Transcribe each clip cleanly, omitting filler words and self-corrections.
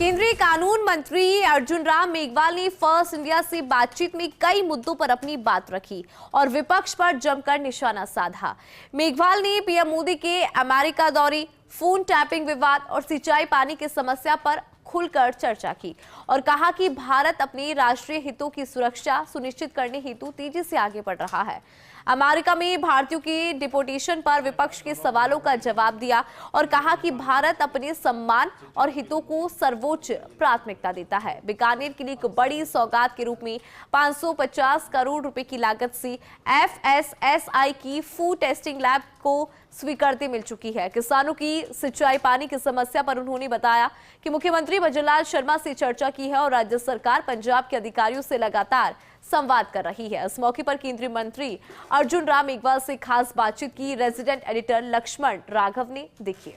केंद्रीय कानून मंत्री अर्जुन राम मेघवाल ने फर्स्ट इंडिया से बातचीत में कई मुद्दों पर अपनी बात रखी और विपक्ष पर जमकर निशाना साधा। मेघवाल ने पीएम मोदी के अमेरिका दौरे, फोन टैपिंग विवाद और सिंचाई पानी की समस्या पर खुलकर चर्चा की और कहा कि भारत अपने राष्ट्रीय हितों की सुरक्षा सुनिश्चित करने हेतु तेजी से आगे बढ़ रहा है। अमेरिका में भारतीयों की डिपोटेशन पर विपक्ष के सवालों का जवाब दिया और कहा कि भारत अपने सम्मान और हितों को सर्वोच्च प्राथमिकता देता है। बीकानेर के लिए एक बड़ी सौगात के रूप में 550 करोड़ रुपए की लागत से FSSAI की फूड टेस्टिंग लैब को स्वीकृति मिल चुकी है। किसानों की सिंचाई पानी की समस्या पर उन्होंने बताया कि मुख्यमंत्री भजनलाल शर्मा से चर्चा की है और राज्य सरकार पंजाब के अधिकारियों से लगातार संवाद कर रही है। इस मौके पर केंद्रीय मंत्री अर्जुन राम मेघवाल से खास बातचीत की रेजिडेंट एडिटर लक्ष्मण राघव ने। देखिए,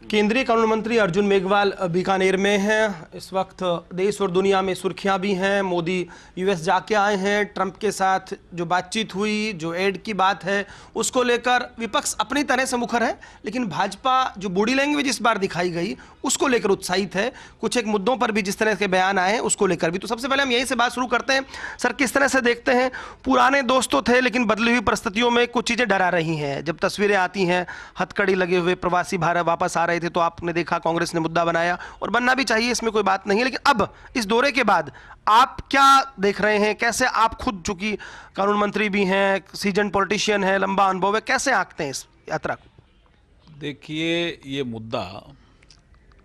केंद्रीय कानून मंत्री अर्जुन मेघवाल बीकानेर में हैं। इस वक्त देश और दुनिया में सुर्खियां भी हैं। मोदी यूएस जाके आए हैं। ट्रंप के साथ जो बातचीत हुई, जो एड की बात है, उसको लेकर विपक्ष अपनी तरह से मुखर है, लेकिन भाजपा जो बॉडी लैंग्वेज इस बार दिखाई गई उसको लेकर उत्साहित है। कुछ एक मुद्दों पर भी जिस तरह के बयान आए हैं उसको लेकर भी। तो सबसे पहले हम यहीं से बात शुरू करते हैं। सर, किस तरह से देखते हैं, पुराने दोस्त तो थे लेकिन बदली हुई परिस्थितियों में कुछ चीज़ें डरा रही हैं। जब तस्वीरें आती हैं हथकड़ी लगे हुए प्रवासी भारत वापस आ रहे थे तो आपने देखा कांग्रेस ने मुद्दा बनाया और बनना भी चाहिए, इसमें कोई बात नहीं है। लेकिन अब इस दौरे के बाद आप क्या देख रहे हैं? कैसे आप खुद, चूंकि कानून मंत्री भी हैं, सीजन पॉलिटिशियन है, लंबा अनुभव है, कैसे आंकते हैं इस यात्रा को? देखिए, ये मुद्दा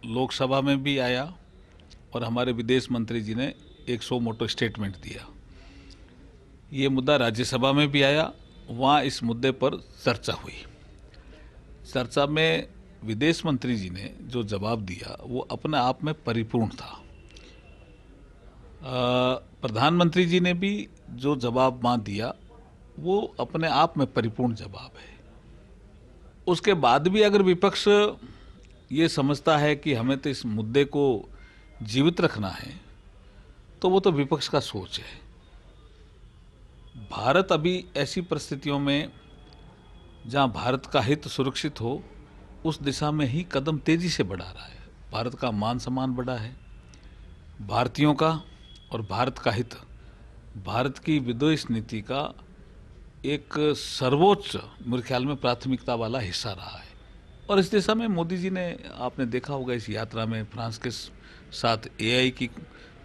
लोकसभा में भी आया और हमारे विदेश मंत्री जी ने एक सौ मोटो स्टेटमेंट दिया। ये मुद्दा राज्यसभा में भी आया, वहाँ इस मुद्दे पर चर्चा हुई। चर्चा में विदेश मंत्री जी ने जो जवाब दिया वो अपने आप में परिपूर्ण था। प्रधानमंत्री जी ने भी जो जवाब वहाँ दिया वो अपने आप में परिपूर्ण जवाब है। उसके बाद भी अगर विपक्ष ये समझता है कि हमें तो इस मुद्दे को जीवित रखना है तो वो तो विपक्ष का सोच है। भारत अभी ऐसी परिस्थितियों में जहाँ भारत का हित सुरक्षित हो उस दिशा में ही कदम तेजी से बढ़ा रहा है। भारत का मान सम्मान बढ़ा है, भारतीयों का और भारत का हित भारत की विदेश नीति का एक सर्वोच्च, मेरे ख्याल में प्राथमिकता वाला हिस्सा रहा है। और इस दिशा में मोदी जी ने, आपने देखा होगा इस यात्रा में फ्रांस के साथ AI की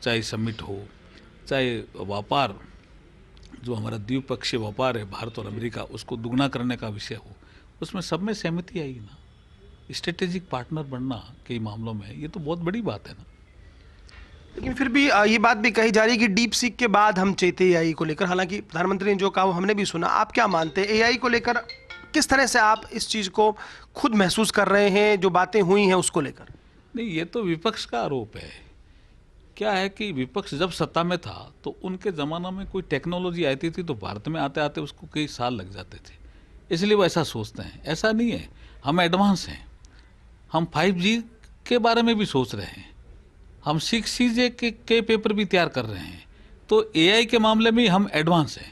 चाहे समिट हो, चाहे व्यापार, जो हमारा द्विपक्षीय व्यापार है भारत और अमेरिका, उसको दुगना करने का विषय हो, उसमें सब में सहमति आई ना। स्ट्रेटेजिक पार्टनर बनना कई मामलों में ये तो बहुत बड़ी बात है ना। लेकिन फिर भी ये बात भी कही जा रही है कि डीप सीक के बाद हम चाहते हैं AI को लेकर। हालांकि प्रधानमंत्री ने जो कहा वो हमने भी सुना। आप क्या मानते हैं AI को लेकर? किस तरह से आप इस चीज़ को खुद महसूस कर रहे हैं, जो बातें हुई हैं उसको लेकर? नहीं, ये तो विपक्ष का आरोप है। क्या है कि विपक्ष जब सत्ता में था तो उनके ज़माना में कोई टेक्नोलॉजी आती थी तो भारत में आते आते उसको कई साल लग जाते थे, इसलिए वो ऐसा सोचते हैं। ऐसा नहीं है, हम एडवांस हैं। हम 5G के बारे में भी सोच रहे हैं, हम 6CJ के पेपर भी तैयार कर रहे हैं। तो AI के मामले में हम एडवांस हैं,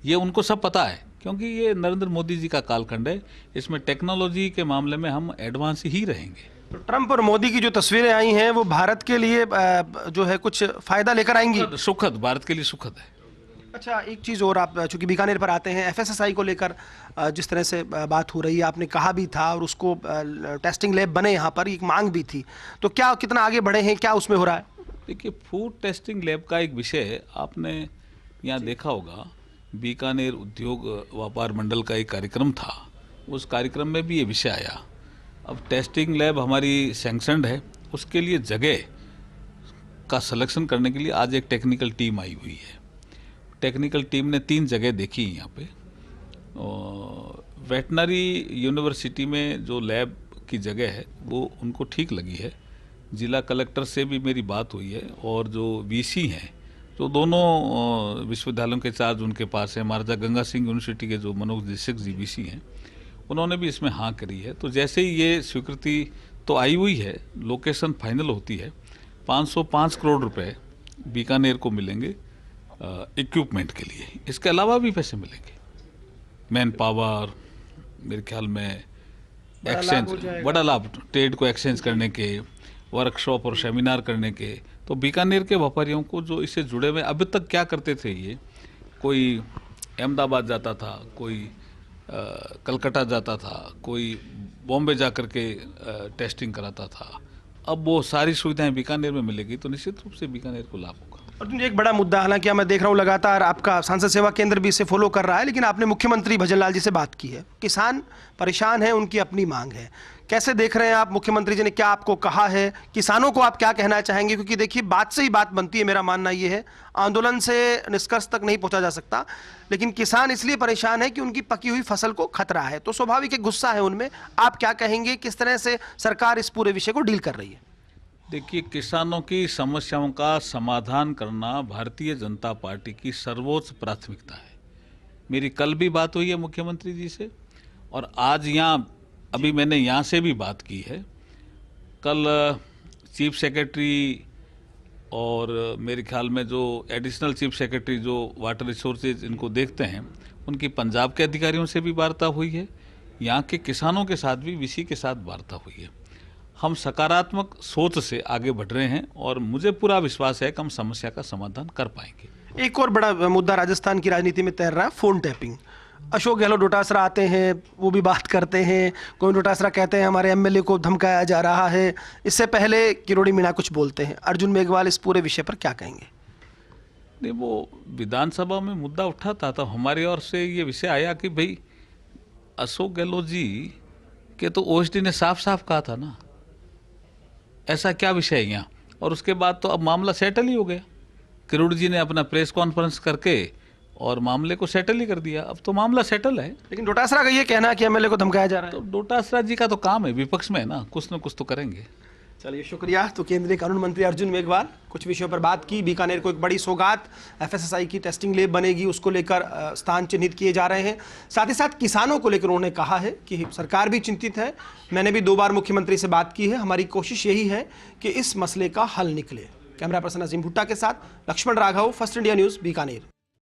ये उनको सब पता है, क्योंकि ये नरेंद्र मोदी जी का कालखंड है। इसमें टेक्नोलॉजी के मामले में हम एडवांस ही रहेंगे। तो ट्रंप और मोदी की जो तस्वीरें आई हैं वो भारत के लिए जो है कुछ फायदा लेकर आएंगी? सुखद, भारत के लिए सुखद है। अच्छा, एक चीज़ और, आप चूंकि बीकानेर पर आते हैं, FSSAI को लेकर जिस तरह से बात हो रही है, आपने कहा भी था और उसको टेस्टिंग लैब बने यहाँ पर, एक मांग भी थी, तो क्या, कितना आगे बढ़े हैं, क्या उसमें हो रहा है? देखिए, फूड टेस्टिंग लैब का एक विषय आपने यहाँ देखा होगा, बीकानेर उद्योग व्यापार मंडल का एक कार्यक्रम था, उस कार्यक्रम में भी ये विषय आया। अब टेस्टिंग लैब हमारी सैंक्शनड है, उसके लिए जगह का सिलेक्शन करने के लिए आज एक टेक्निकल टीम आई हुई है। टेक्निकल टीम ने 3 जगह देखी यहाँ पे। वेटनरी यूनिवर्सिटी में जो लैब की जगह है वो उनको ठीक लगी है। जिला कलेक्टर से भी मेरी बात हुई है और जो VC हैं, जो दोनों विश्वविद्यालयों के चार्ज उनके पास है, महाराजा गंगा सिंह यूनिवर्सिटी के जो मनोज दीक्षित जी VC हैं, उन्होंने भी इसमें हाँ करी है। तो जैसे ही ये स्वीकृति तो आई हुई है, लोकेशन फाइनल होती है, 505 करोड़ रुपए बीकानेर को मिलेंगे इक्विपमेंट के लिए। इसके अलावा भी पैसे मिलेंगे, मैन पावर, मेरे ख्याल में एक्सचेंज, बड़ा लाभ ट्रेड को एक्सचेंज करने के, वर्कशॉप और सेमिनार करने के। तो बीकानेर के व्यापारियों को जो इससे जुड़े हुए अभी तक क्या करते थे, ये कोई अहमदाबाद जाता था, कोई कलकत्ता जाता था, कोई बॉम्बे जा कर के टेस्टिंग कराता था। अब वो सारी सुविधाएं बीकानेर में मिलेगी तो निश्चित रूप से बीकानेर को लाभ होगा। अर्जुन जी, एक बड़ा मुद्दा, हालांकि मैं देख रहा हूँ लगातार आपका सांसद सेवा केंद्र भी इसे फॉलो कर रहा है, लेकिन आपने मुख्यमंत्री भजन लाल जी से बात की है। किसान परेशान है, उनकी अपनी मांग है। कैसे देख रहे हैं आप, मुख्यमंत्री जी ने क्या आपको कहा है, किसानों को आप क्या कहना चाहेंगे? क्योंकि देखिए, बात से ही बात बनती है, मेरा मानना ये है, आंदोलन से निष्कर्ष तक नहीं पहुंचा जा सकता, लेकिन किसान इसलिए परेशान है कि उनकी पकी हुई फसल को खतरा है, तो स्वाभाविक एक गुस्सा है उनमें। आप क्या कहेंगे, किस तरह से सरकार इस पूरे विषय को डील कर रही है? देखिए, किसानों की समस्याओं का समाधान करना भारतीय जनता पार्टी की सर्वोच्च प्राथमिकता है। मेरी कल भी बात हुई है मुख्यमंत्री जी से, और आज यहाँ अभी मैंने यहाँ से भी बात की है। कल चीफ सेक्रेटरी और मेरे ख्याल में जो एडिशनल चीफ सेक्रेटरी जो वाटर रिसोर्सेज इनको देखते हैं, उनकी पंजाब के अधिकारियों से भी वार्ता हुई है। यहाँ के किसानों के साथ भी वीसी के साथ वार्ता हुई है। हम सकारात्मक सोच से आगे बढ़ रहे हैं और मुझे पूरा विश्वास है कि हम समस्या का समाधान कर पाएंगे। एक और बड़ा मुद्दा राजस्थान की राजनीति में तैर रहा है, फोन टैपिंग। अशोक गहलोत डोटासरा आते हैं, वो भी बात करते हैं। कोई डोटासरा कहते हैं हमारे एमएलए को धमकाया जा रहा है। इससे पहले किरोड़ी मीणा कुछ बोलते हैं। अर्जुन मेघवाल इस पूरे विषय पर क्या कहेंगे? नहीं, वो विधानसभा में मुद्दा उठा था तो हमारी ओर से ये विषय आया कि भाई अशोक गहलोत जी के तो ओएसडी ने साफ साफ कहा था ना, ऐसा क्या विषय है यहाँ। और उसके बाद तो अब मामला सेटल ही हो गया। किरोड़ी जी ने अपना प्रेस कॉन्फ्रेंस करके और मामले को सेटल ही कर दिया। अब तो मामला सेटल है। लेकिन डोटासरा का ये कहना है कि एमएलए को धमकाया जा रहा है। तो डोटासरा जी का तो काम है, विपक्ष में है ना, कुछ न कुछ तो करेंगे। चलिए, शुक्रिया। तो केंद्रीय कानून मंत्री अर्जुन मेघवाल कुछ विषयों पर बात की। बीकानेर को एक बड़ी सौगात, एफएसएसआई की टेस्टिंग लैब बनेगी, उसको लेकर स्थान चिन्हित किए जा रहे हैं। साथ ही साथ किसानों को लेकर उन्होंने कहा है कि सरकार भी चिंतित है। मैंने भी 2 बार मुख्यमंत्री से बात की है। हमारी कोशिश यही है कि इस मसले का हल निकले। कैमरा पर्सन अजीम भुट्टा के साथ Lakshman Raghav, First India News, Bikaner.